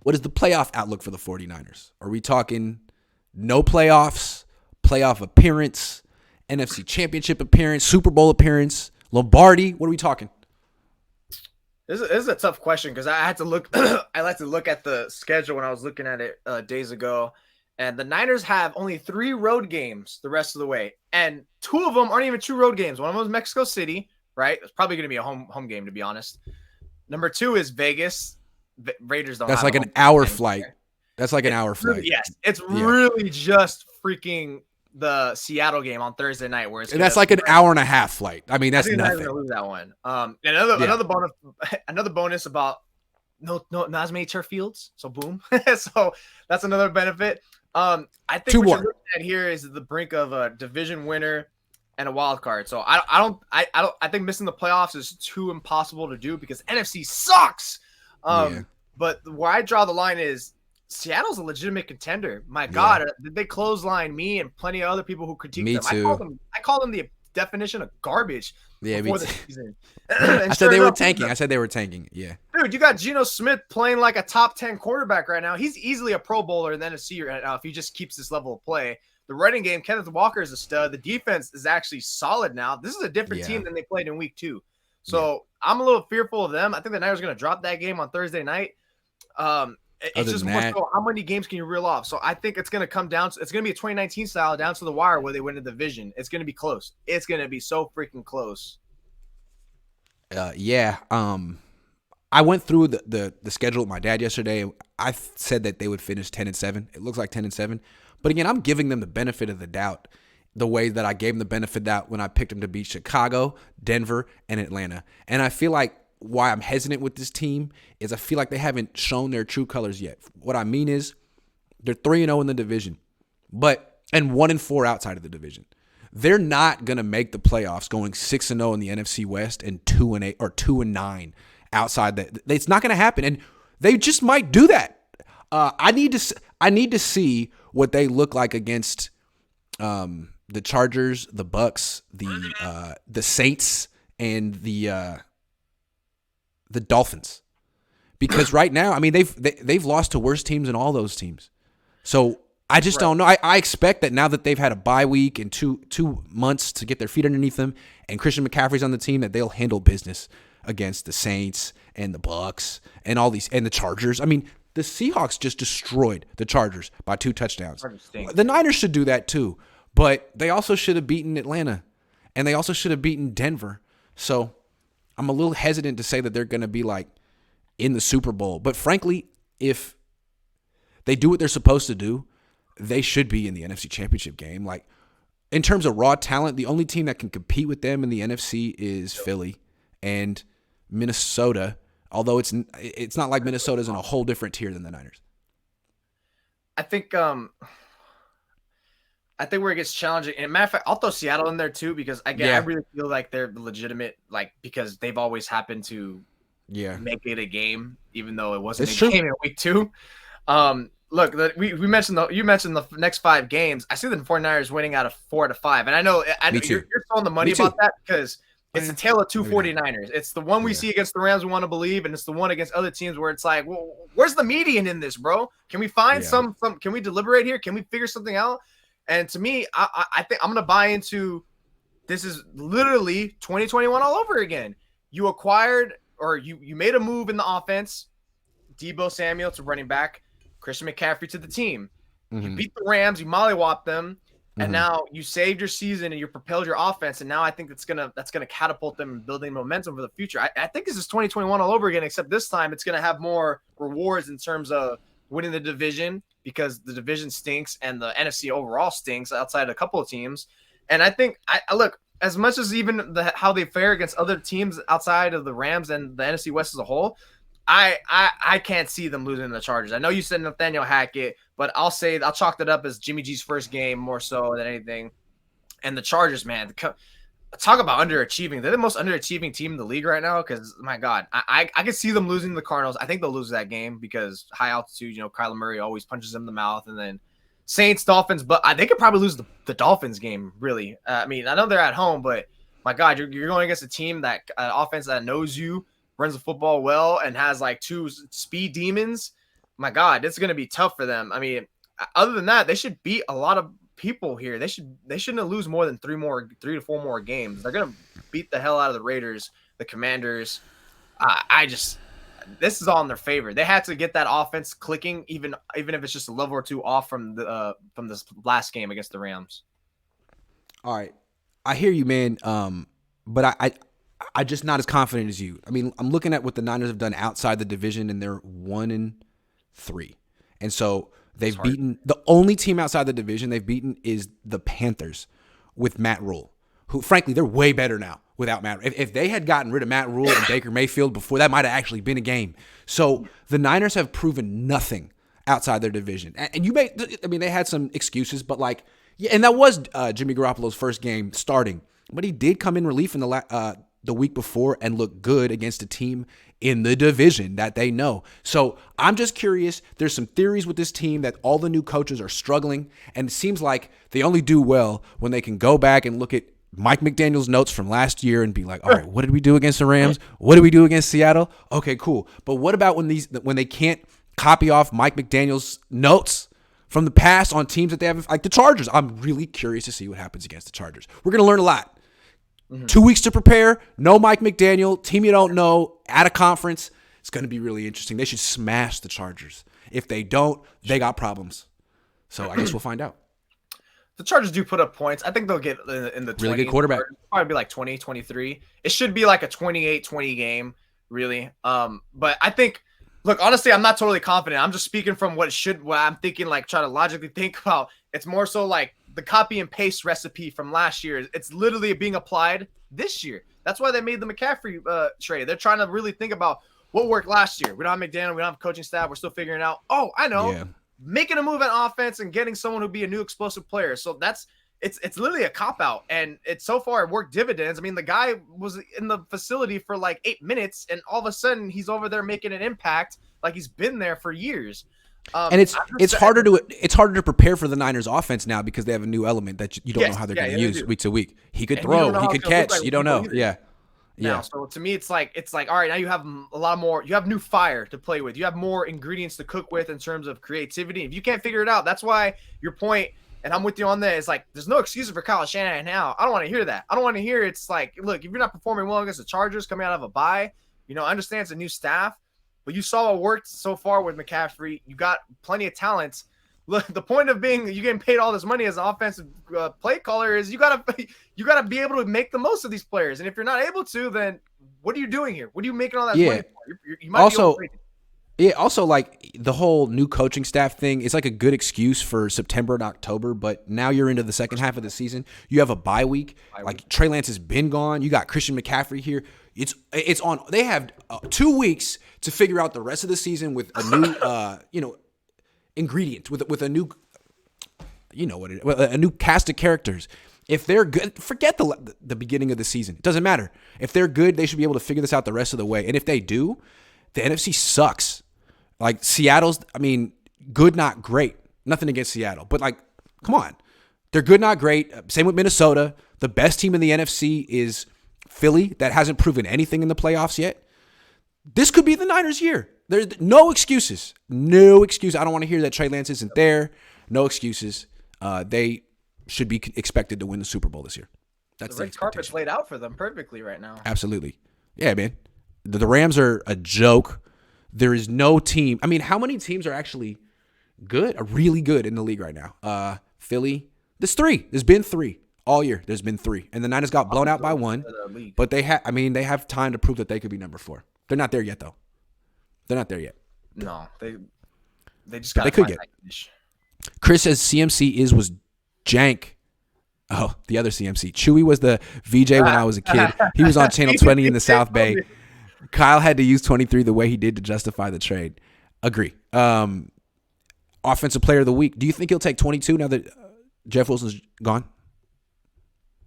what is the playoff outlook for the 49ers? Are we talking no playoffs, playoff appearance, NFC Championship appearance, Super Bowl appearance, Lombardi? What are we talking? This is a tough question because I had to look. I like to look at the schedule when I was looking at it days ago, and the Niners have only 3 road games the rest of the way, and 2 of them aren't even true road games. One of them is Mexico City, right? It's probably going to be a home game, to be honest. Number 2 is Vegas. Raiders don't. That's have like an hour flight. That's like an hour flight. Yes, it's really just freaking the Seattle game on Thursday night, where it's and that's like an hour and a half flight. I mean, that's nothing. Gonna lose that one. Another bonus about not as many turf fields. So boom. So that's another benefit. I think what you're looking at here is the brink of a division winner and a wild card. So I think missing the playoffs is too impossible to do because NFC sucks. But where I draw the line is Seattle's a legitimate contender. My God, did they clothesline me and plenty of other people who critique them? Too. I call them the definition of garbage before the season. I said they were tanking. I said they were tanking. Yeah. Dude, you got Geno Smith playing like a top 10 quarterback right now. He's easily a Pro Bowler in the NFC right now if he just keeps this level of play. The running game, Kenneth Walker is a stud. The defense is actually solid now. This is a different team than they played in week 2. So I'm a little fearful of them. I think the Niners are going to drop that game on Thursday night. It's just more so how many games can you reel off? So I think it's going to come down to it's going to be a 2019 style down to the wire where they win the division. It's going to be close. It's going to be so freaking close. I went through the schedule with my dad yesterday. I said that they would finish 10-7. It looks like 10-7. But again, I'm giving them the benefit of the doubt the way that I gave them the benefit of the doubt when I picked them to beat Chicago, Denver, and Atlanta. And I feel like why I'm hesitant with this team is I feel like they haven't shown their true colors yet. What I mean is they're 3-0 in the division, and 1-4 outside of the division. They're not going to make the playoffs going 6-0 in the NFC West and 2-8 or 2-9 outside that. It's not going to happen, and they just might do that. I need to see what they look like against the Chargers, the Bucks, the Saints, and the Dolphins, because right now, I mean, they've lost to worse teams than all those teams. So I just don't know. I expect that now that they've had a bye week and two months to get their feet underneath them, and Christian McCaffrey's on the team, that they'll handle business against the Saints and the Bucks and all these and the Chargers. I mean, the Seahawks just destroyed the Chargers by 2 touchdowns. The Niners should do that too, but they also should have beaten Atlanta, and they also should have beaten Denver. So I'm a little hesitant to say that they're going to be like in the Super Bowl. But frankly, if they do what they're supposed to do, they should be in the NFC Championship game. Like, in terms of raw talent, the only team that can compete with them in the NFC is Philly and Minnesota, although it's not like Minnesota's in a whole different tier than the Niners. I think where it gets challenging, and matter of fact, I'll throw Seattle in there too, because again, I really feel like they're legitimate, like, because they've always happened to make it a game, even though it wasn't a game in week 2. Look, you mentioned the next 5 games. I see the 49ers winning out of 4 out of 5, and I know you're throwing the money about that because it's the tale of 2 49ers. It's the one we see against the Rams we want to believe, and it's the one against other teams where it's like, well, where's the median in this, bro? Can we find some? Can we deliberate here? Can we figure something out? And to me, I think I'm going to buy into this is literally 2021 all over again. You acquired or you made a move in the offense, Deebo Samuel to running back, Christian McCaffrey to the team. You beat the Rams, you mollywopped them, and now you saved your season and you propelled your offense. And now I think that's gonna catapult them and building momentum for the future. I think this is 2021 all over again, except this time it's gonna have more rewards in terms of winning the division, because the division stinks and the NFC overall stinks outside a couple of teams. And I think I look, as much as even how they fare against other teams outside of the Rams and the NFC West as a whole, I can't see them losing to the Chargers. I know you said Nathaniel Hackett, but I'll chalk that up as Jimmy G's first game more so than anything. And the Chargers, man, talk about underachieving. They're the most underachieving team in the league right now because, my God, I can see them losing to the Cardinals. I think they'll lose that game because high altitude, Kyler Murray always punches them in the mouth. And then Saints, Dolphins, but they could probably lose the Dolphins game, really. I mean, I know they're at home, but, my God, you're going against a team that offense that knows you, runs the football well, and has like 2 speed demons. my God, it's going to be tough for them. I mean, other than that, they should beat a lot of people here. They shouldn't lose more than 3 to 4 more games. They're going to beat the hell out of the Raiders, the Commanders. This is all in their favor. They had to get that offense clicking, even if it's just a level or two off from this last game against the Rams. All right, I hear you, man. But I just not as confident as you. I mean, I'm looking at what the Niners have done outside the division, and they're 1-3, and so they've beaten the only team outside the division they've beaten is the Panthers with Matt Rule, who frankly they're way better now without Matt. If they had gotten rid of Matt Rule and Baker Mayfield before, that might have actually been a game. So the Niners have proven nothing outside their division, and they had some excuses, but like. Yeah, and that was Jimmy Garoppolo's first game starting, but he did come in relief in the week before and look good against a team in the division that they know. So I'm just curious. There's some theories with this team that all the new coaches are struggling, and it seems like they only do well when they can go back and look at Mike McDaniel's notes from last year and be like, all right, what did we do against the Rams? What did we do against Seattle? Okay, cool. But what about when they can't copy off Mike McDaniel's notes from the past on teams that they have, like the Chargers? I'm really curious to see what happens against the Chargers. We're going to learn a lot. 2 weeks to prepare. No Mike McDaniel. Team you don't know. At a conference. It's going to be really interesting. They should smash the Chargers. If they don't, they got problems. So I guess we'll find out. The Chargers do put up points. I think they'll get in the 20s. Really good quarterback. Probably be like 20, 23. It should be like a 28-20 game, really. But I think, look, honestly, I'm not totally confident. I'm just speaking from what I'm thinking, like try to logically think about. It's more so like the copy and paste recipe from last year. It's literally being applied this year. That's why they made the McCaffrey trade. They're trying to really think about what worked last year. We don't have McDaniel. We don't have coaching staff. We're still figuring it out. Oh, I know. Yeah. Making a move on offense and getting someone who'd be a new explosive player. So it's literally a cop-out. And so far it worked dividends. I mean, the guy was in the facility for like 8 minutes, and all of a sudden he's over there making an impact like he's been there for years. And it's harder to prepare for the Niners offense now because they have a new element that you don't know how they're going to use week to week. He could throw, he could catch. You don't know. Yeah. Now, so to me, it's like, all right, now you have a lot more, you have new fire to play with. You have more ingredients to cook with in terms of creativity. If you can't figure it out, that's why your point, and I'm with you on that, is like, there's no excuses for Kyle Shanahan now. I don't want to hear that. I don't want to hear it's like, look, if you're not performing well against the Chargers coming out of a bye, I understand it's a new staff, but you saw what worked so far with McCaffrey. You got plenty of talents. Look, the point of being you getting paid all this money as an offensive play caller is you gotta be able to make the most of these players. And if you're not able to, then what are you doing here? What are you making all that money for? You might also like the whole new coaching staff thing. It's like a good excuse for September and October, but now you're into the second half of the season. You have a bye week. Like Trey Lance has been gone. You got Christian McCaffrey here. It's on. They have 2 weeks to figure out the rest of the season with a new ingredient with a new a new cast of characters. If they're good, forget the beginning of the season. It doesn't matter. If they're good, they should be able to figure this out the rest of the way. And if they do, the NFC sucks. Like Seattle's, good, not great. Nothing against Seattle, but like, come on. They're good, not great. Same with Minnesota. The best team in the NFC is Philly, that hasn't proven anything in the playoffs yet. This could be the Niners' year. There's no excuses. No excuse. I don't want to hear that Trey Lance isn't there. No excuses. They should be expected to win the Super Bowl this year. That's the red carpet's laid out for them perfectly right now. Absolutely. Yeah, man. The Rams are a joke. There is no team. How many teams are actually good, are really good in the league right now? Philly. There's 3. There's been 3 all year. There's been 3. And the Niners got blown out by 1. But they have time to prove that they could be number 4. They're not there yet, though. They're not there yet. No, they just got. They could get. Chris says CMC was jank. Oh, the other CMC. Chewy was the VJ when I was a kid. He was on Channel 20 in the South Bay. Kyle had to use 23 the way he did to justify the trade. Agree. Offensive player of the week. Do you think he'll take 22 now that Jeff Wilson's gone?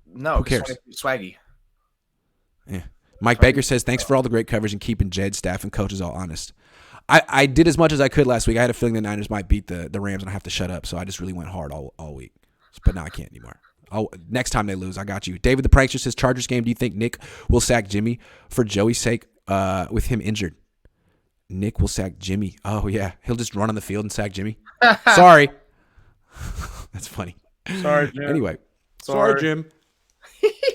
No. Who cares? Swaggy. Yeah. Mike Baker says, thanks for all the great coverage and keeping Jed, staff, and coaches all honest. I did as much as I could last week. I had a feeling the Niners might beat the Rams and I have to shut up, so I just really went hard all week. But now I can't anymore. Next time they lose, I got you. David the Prankster says, Chargers game, do you think Nick will sack Jimmy for Joey's sake with him injured? Nick will sack Jimmy. Oh, yeah. He'll just run on the field and sack Jimmy. Sorry. That's funny. Sorry, Jim. Anyway. Sorry, Jim.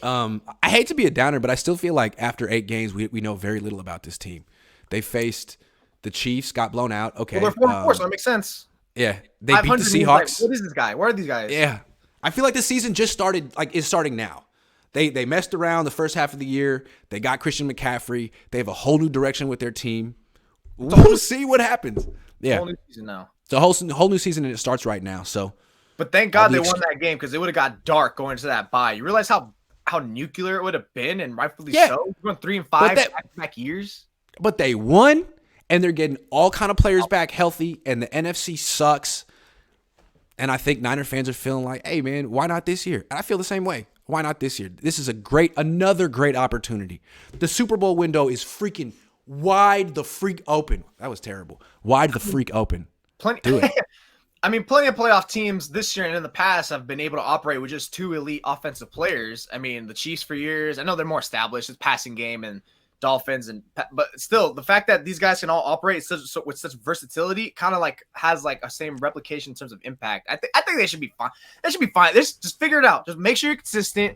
I hate to be a downer, but I still feel like after 8 games, we know very little about this team. They faced the Chiefs, got blown out. Okay. Well, they're 4-4, so that makes sense. Yeah. They beat the Seahawks. What is this guy? Where are these guys? Yeah. I feel like the season just started, is starting now. They messed around the first half of the year. They got Christian McCaffrey. They have a whole new direction with their team. We'll see what happens. Yeah. Whole new season now. It's a whole new season, and it starts right now. So, but thank God they won that game because it would have got dark going into that bye. You realize how nuclear it would have been, and rightfully so. We're going 3-5 back-to-back years. But they won, and they're getting all kind of players back healthy, and the NFC sucks. And I think Niner fans are feeling like, hey, man, why not this year? And I feel the same way. Why not this year? This is another great opportunity. The Super Bowl window is freaking wide the freak open. That was terrible. Wide the freak open. Do it. I mean, plenty of playoff teams this year and in the past have been able to operate with just 2 elite offensive players. I mean, the Chiefs for years. I know they're more established. It's passing game and Dolphins, but still, the fact that these guys can all operate with such versatility kind of like has like a same replication in terms of impact. I think they should be fine. They should be fine. Just figure it out. Just make sure you're consistent.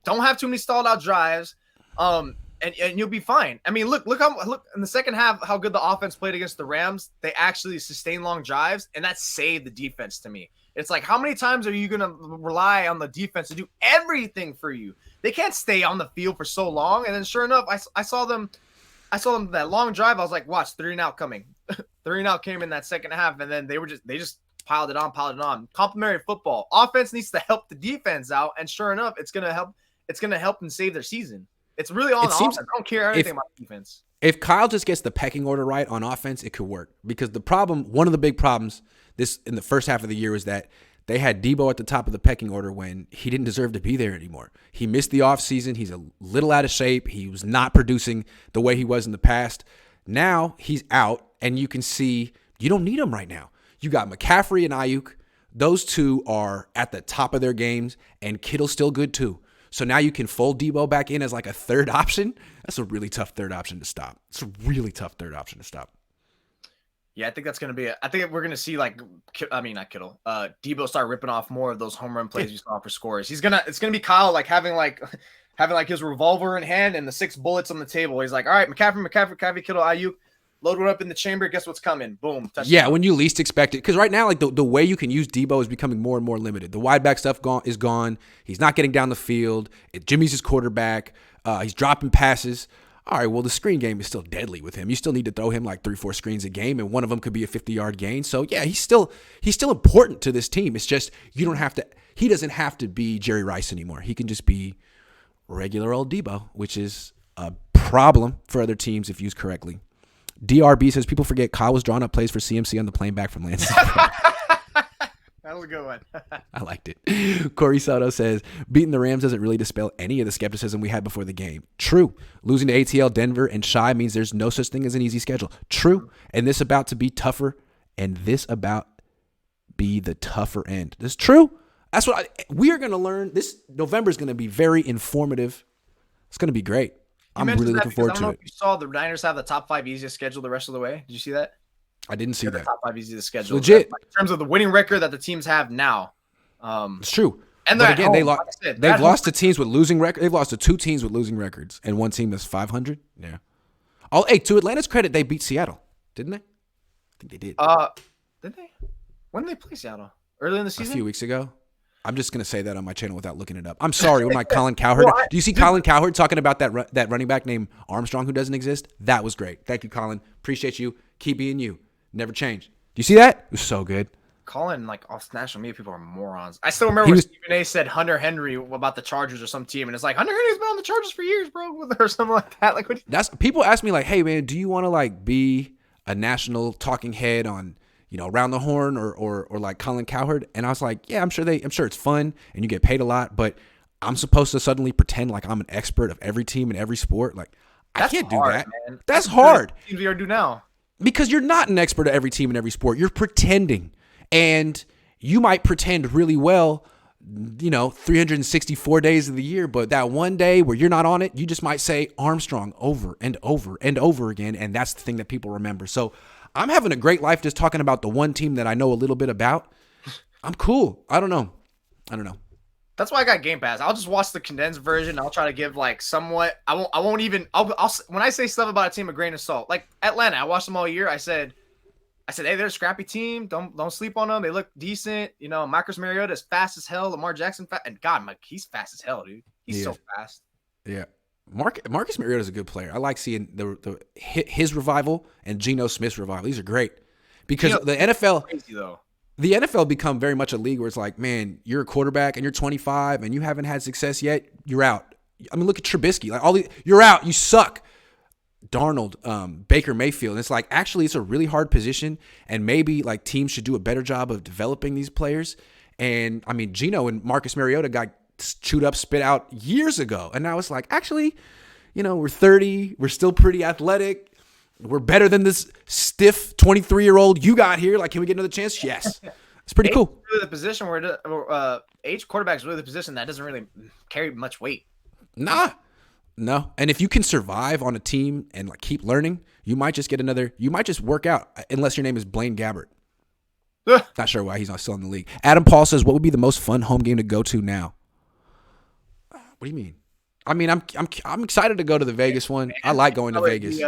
Don't have too many stalled out drives. And you'll be fine. I mean, look in the second half how good the offense played against the Rams. They actually sustained long drives, and that saved the defense to me. It's like, how many times are you going to rely on the defense to do everything for you? They can't stay on the field for so long. And then sure enough, I saw them that long drive. I was like, watch, 3 and out coming. 3 and out came in that second half, and then they just piled it on. Complimentary football. Offense needs to help the defense out, and sure enough, it's going to help them save their season. It's really on offense. I don't care anything about defense. If Kyle just gets the pecking order right on offense, it could work. Because one of the big problems in the first half of the year was that they had Debo at the top of the pecking order when he didn't deserve to be there anymore. He missed the offseason. He's a little out of shape. He was not producing the way he was in the past. Now he's out, and you can see you don't need him right now. You got McCaffrey and Ayuk. Those two are at the top of their games, and Kittle's still good too. So now you can fold Debo back in as like a third option. That's a really tough third option to stop. Yeah, I think that's going to be I think we're going to see not Kittle. Debo start ripping off more of those home run plays we saw for scores. It's going to be Kyle having his revolver in hand and the 6 bullets on the table. He's like, all right, McCaffrey, Kittle, Ayuk. Load one up in the chamber. Guess what's coming? Boom. Touchdown. Yeah, when you least expect it. Because right now, the way you can use Debo is becoming more and more limited. The wide back stuff is gone. He's not getting down the field. Jimmy's his quarterback. He's dropping passes. All right, well, the screen game is still deadly with him. You still need to throw him like 3-4 screens a game, and one of them could be a 50-yard gain. So, yeah, he's still important to this team. It's just he doesn't have to be Jerry Rice anymore. He can just be regular old Debo, which is a problem for other teams if used correctly. DRB says people forget Kyle was drawing up plays for CMC on the plane back from Lansing. That was a good one. I liked it. Corey Soto says beating the Rams doesn't really dispel any of the skepticism we had before the game. True. Losing to ATL, Denver, and Shy means there's no such thing as an easy schedule. True. And this about to be tougher, and this about be the tougher end. This is true. That's what we are going to learn. This November is going to be very informative. It's going to be great. I'm really looking forward to it. I don't know if you saw the Niners have the top 5 easiest schedule the rest of the way. Did you see that? I didn't see that. The top 5 easiest schedule. Legit. In terms of the winning record that the teams have now. It's true. And again, they've lost to teams with losing records. They've lost to 2 teams with losing records and one team that's 500. Yeah. To Atlanta's credit, they beat Seattle, didn't they? I think they did. Did they? When did they play Seattle? Early in the season? A few weeks ago. I'm just going to say that on my channel without looking it up. I'm sorry. With my Colin Cowherd. Do you see Colin Cowherd talking about that running back named Armstrong who doesn't exist? That was great. Thank you, Colin. Appreciate you. Keep being you. Never change. Do you see that? It was so good. Colin, off national media, people are morons. I still remember when Stephen A. said Hunter Henry about the Chargers or some team, and it's like, Hunter Henry's been on the Chargers for years, bro, or something like that. People ask me hey, man, do you want to be a national talking head on Around the Horn or like Colin Cowherd? And I was like, yeah, I'm sure it's fun and you get paid a lot, but I'm supposed to suddenly pretend like I'm an expert of every team in every sport. I can't do that. Man. That's hard. Teams we are do now. Because you're not an expert of every team in every sport. You're pretending. And you might pretend really well 364 days of the year, but that one day where you're not on it, you just might say Armstrong over and over and over again, and that's the thing that people remember. So I'm having a great life just talking about the one team that I know a little bit about. I'm cool. I don't know. That's why I got Game Pass. I'll just watch the condensed version. I'll try to give like somewhat. I'll when I say stuff about a team, a grain of salt. Like Atlanta, I watched them all year. I said, hey, they're a scrappy team. Don't sleep on them. They look decent. Marcus Mariota is fast as hell. Lamar Jackson, and God, he's fast as hell, dude. He's so fast. Yeah, Marcus Mariota is a good player. I like seeing his revival and Geno Smith's revival. These are great because the NFL. Crazy though. The NFL become very much a league where it's like, man, you're a quarterback and you're 25 and you haven't had success yet. You're out. I mean, look at Trubisky. Like you're out. You suck. Darnold, Baker Mayfield. And it's like, actually, it's a really hard position, and maybe like teams should do a better job of developing these players. And I mean, Geno and Marcus Mariota got chewed up, spit out years ago, and now it's like, actually, we're 30, we're still pretty athletic, we're better than this stiff 23-year-old you got here. Like, can we get another chance? Yes, it's pretty cool. Really the position where quarterback is really the position that doesn't really carry much weight. Nah. No, and if you can survive on a team and like keep learning, you might just work out, unless your name is Blaine Gabbert. Not sure why he's not still in the league. Adam Paul says, what would be the most fun home game to go to now? What do you mean? I mean, I'm excited to go to the Vegas one. I like going to Vegas.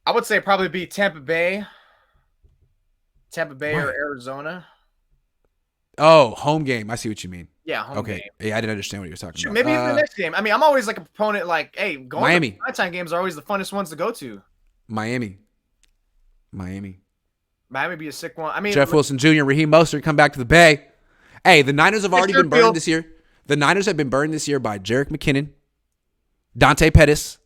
I would say probably be Tampa Bay or Arizona. Oh, home game. I see what you mean. Yeah, home game. Yeah, I didn't understand what you were talking about. Maybe even the next game. I mean, I'm always like a proponent, like, hey, going Miami. to nighttime games are always the funnest ones to go to. Miami be a sick one. I mean, Jeff Wilson Jr., Raheem Mostert come back to the Bay. Hey, the Niners have already been burned this year. The Niners have been burned this year by Jerick McKinnon, Dante Pettis.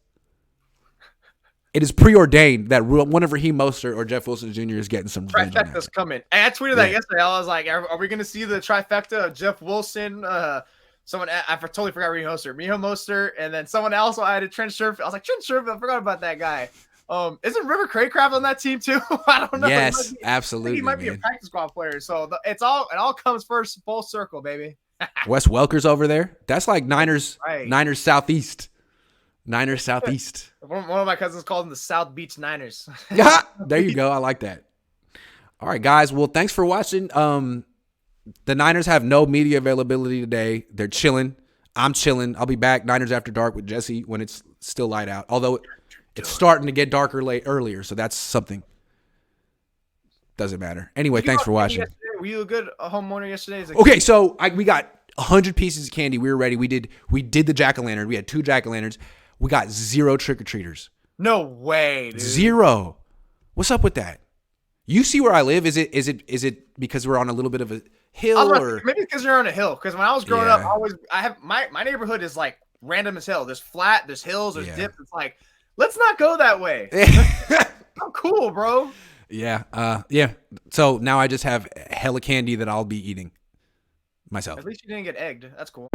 It is preordained that one of Raheem Mostert or Jeff Wilson Jr. is getting some revenge. Trifecta's coming. And I tweeted that yesterday. I was like, are we going to see the trifecta of Jeff Wilson? Someone I totally forgot Raheem Mostert, and then someone else I added Trent Sherfield. I was like, Trent Sherfield, I forgot about that guy. Isn't River Craycraft on that team too? I don't know. Yes, absolutely. He might be a practice squad player. So it all comes first full circle, baby. Wes Welker's over there. That's like Niners Southeast. Niners Southeast. One of my cousins called them the South Beach Niners. Yeah, there you go. I like that. All right, guys. Well, thanks for watching. The Niners have no media availability today. They're chilling. I'm chilling. I'll be back Niners After Dark with Jesse when it's still light out. Although it's starting to get darker earlier, so that's something. Doesn't matter. Anyway, thanks for watching. Were you a good homeowner yesterday? Okay, so we got 100 pieces of candy. We were ready. We did the jack-o'-lantern. We had 2 jack-o'-lanterns. We got 0 trick-or-treaters. No way, dude. 0. What's up with that? You see where I live? Is it because we're on a little bit of a hill, or maybe because you're on a hill? Because when I was growing up, I have my neighborhood is like random as hell. There's flat, there's hills, there's dips. It's like, let's not go that way. I'm cool, bro. Yeah. So now I just have hella candy that I'll be eating myself. At least you didn't get egged. That's cool.